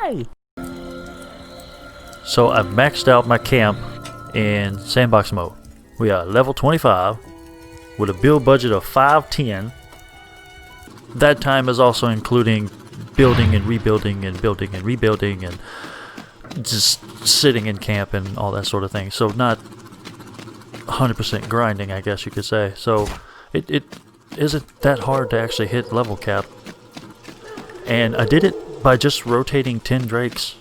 Yay! So I've maxed out my camp in Sandbox mode. We are level 25 with a build budget of 510. That time is also including building and rebuilding and building and rebuilding and just sitting in camp and all that sort of thing. So not 100% grinding, I guess you could say. So it isn't that hard to actually hit level cap. And I did it by just rotating 10 drakes.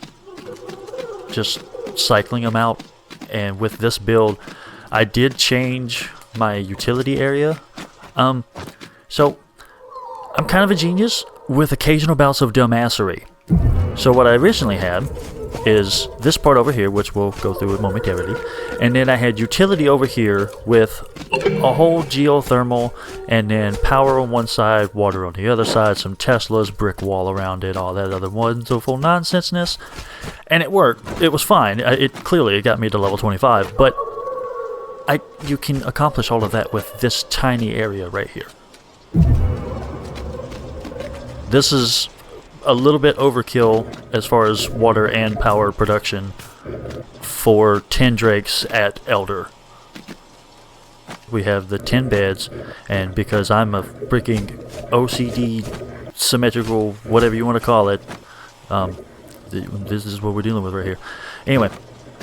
Just cycling them out. And with this build, I did change my utility area. So I'm kind of a genius with occasional bouts of dumbassery. So what I originally had is this part over here, which we'll go through momentarily, and then I had utility over here with a whole geothermal, and then power on one side, water on the other side, some Teslas, brick wall around it, all that other wonderful nonsenseness, and it worked. It was fine. It got me to level 25, but you can accomplish all of that with this tiny area right here. This is a little bit overkill as far as water and power production for 10 drakes at Elder. We have the 10 beds, and because I'm a freaking OCD symmetrical, whatever you want to call it, this is what we're dealing with right here. Anyway,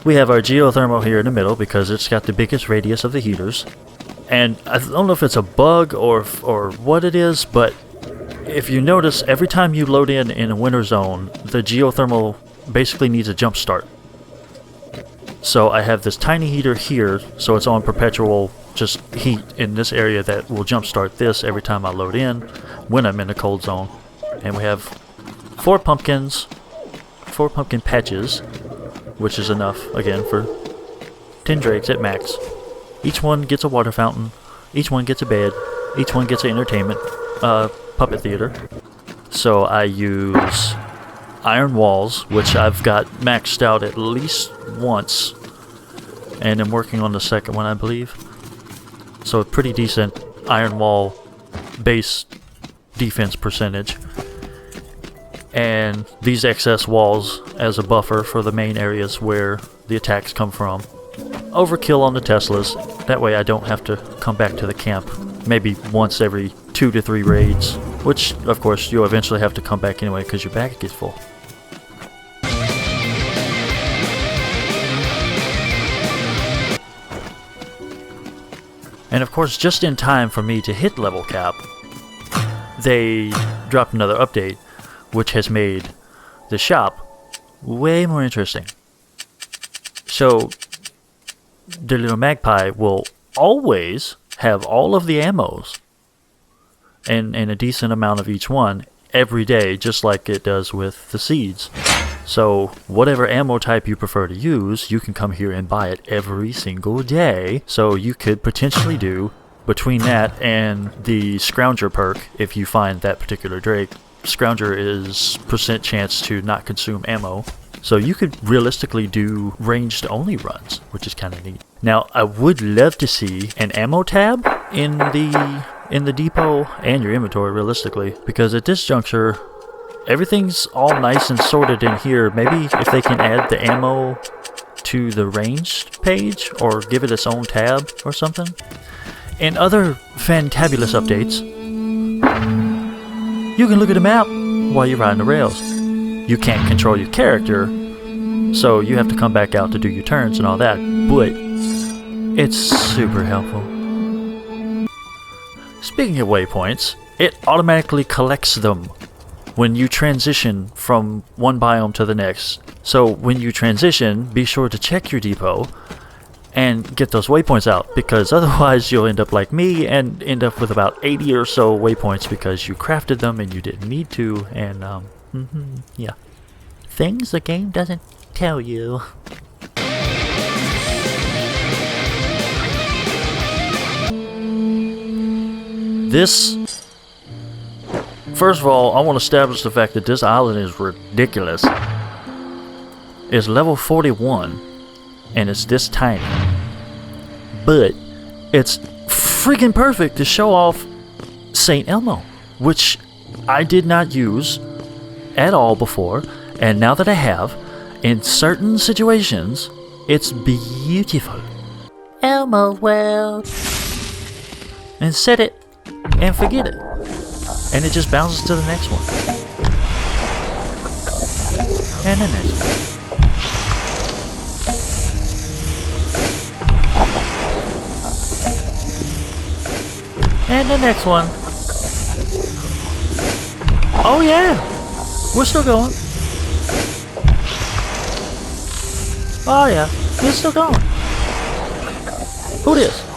we have our geothermal here in the middle because it's got the biggest radius of the heaters, and I don't know if it's a bug or what it is, but if you notice, every time you load in a winter zone, the geothermal basically needs a jump start. So I have this tiny heater here, so it's on perpetual just heat in this area that will jump start this every time I load in when I'm in the cold zone. And we have 4 pumpkin patches, which is enough, again, for 10 drakes at max. Each one gets a water fountain, each one gets a bed, each one gets an entertainment puppet theater. So I use iron walls, which I've got maxed out at least once, and I'm working on the second one, I believe. So a pretty decent iron wall base defense percentage, and these excess walls as a buffer for the main areas where the attacks come from. Overkill on the Teslas, that way I don't have to come back to the camp maybe once every 2 to 3 raids, which of course you'll eventually have to come back anyway because your bag gets full. And of course, just in time for me to hit level cap, they dropped another update which has made the shop way more interesting. So the little magpie will always have all of the ammos and a decent amount of each one every day, just like it does with the seeds. So whatever ammo type you prefer to use, you can come here and buy it every single day. So you could potentially do, between that and the Scrounger perk, if you find that particular Drake, Scrounger is % chance to not consume ammo. So you could realistically do ranged only runs, which is kind of neat. Now I would love to see an ammo tab in the depot and your inventory realistically, because at this juncture everything's all nice and sorted in here. Maybe if they can add the ammo to the ranged page or give it its own tab or something. And other fantabulous updates, you can look at a map while you're riding the rails. You can't control your character, so you have to come back out to do your turns and all that, but it's super helpful. Speaking of waypoints, it automatically collects them when you transition from one biome to the next. So when you transition, be sure to check your depot and get those waypoints out, because otherwise you'll end up like me and end up with about 80 or so waypoints because you crafted them and you didn't need to, and yeah. Things the game doesn't tell you. This, first of all, I want to establish the fact that this island is ridiculous. It's level 41 and it's this tiny, but it's freaking perfect to show off St. Elmo, which I did not use at all before, And now that I have, in certain situations, it's beautiful. Elmo world. And set it and forget it. And it just bounces to the next one. And the next one. And the next one. Oh yeah! We're still going. Oh yeah, we're still going. Who this?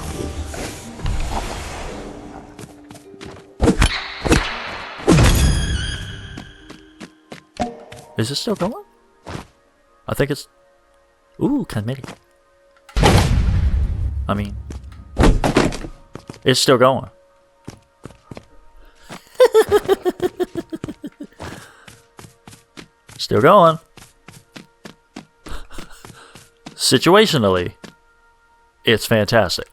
Is it still going? I think it's... Ooh, cosmetic. I mean... It's still going. Still going. Situationally, it's fantastic.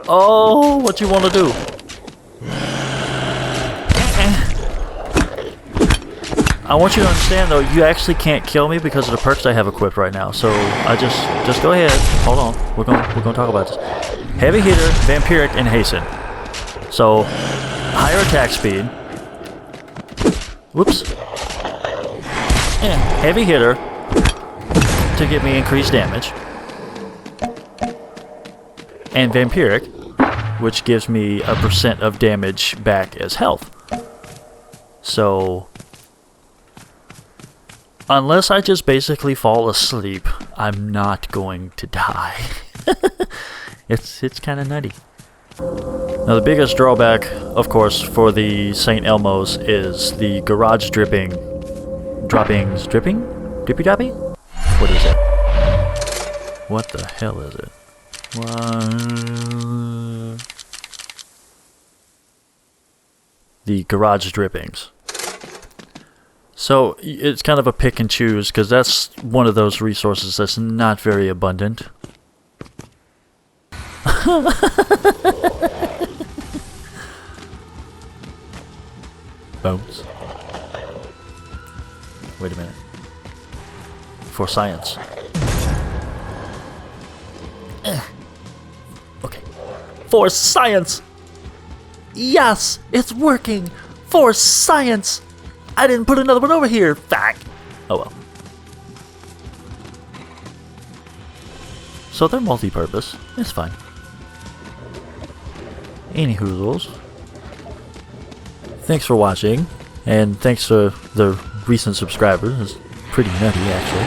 Oh, what you want to do? I want you to understand though, you actually can't kill me because of the perks I have equipped right now. So I just go ahead. Hold on. We're gonna talk about this. Heavy hitter, vampiric, and hasten. So higher attack speed. Whoops. And heavy hitter to give me increased damage. And vampiric, which gives me a % of damage back as health. So unless I just basically fall asleep, I'm not going to die. It's kind of nutty. Now the biggest drawback, of course, for the St. Elmo's is the garage dripping? Drippy droppy? What is it? What the hell is it? The garage drippings. So it's kind of a pick and choose because that's one of those resources that's not very abundant. Bones. Wait a minute. For science. Okay. For science! Yes! It's working! For science! I didn't put another one over here! Fuck! Oh well. So they're multi-purpose. It's fine. Anywhoozles. Thanks for watching, and thanks to the recent subscribers. It's pretty nutty, actually.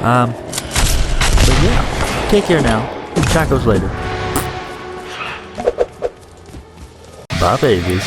But yeah, take care now. Chacos later. Bye, babies.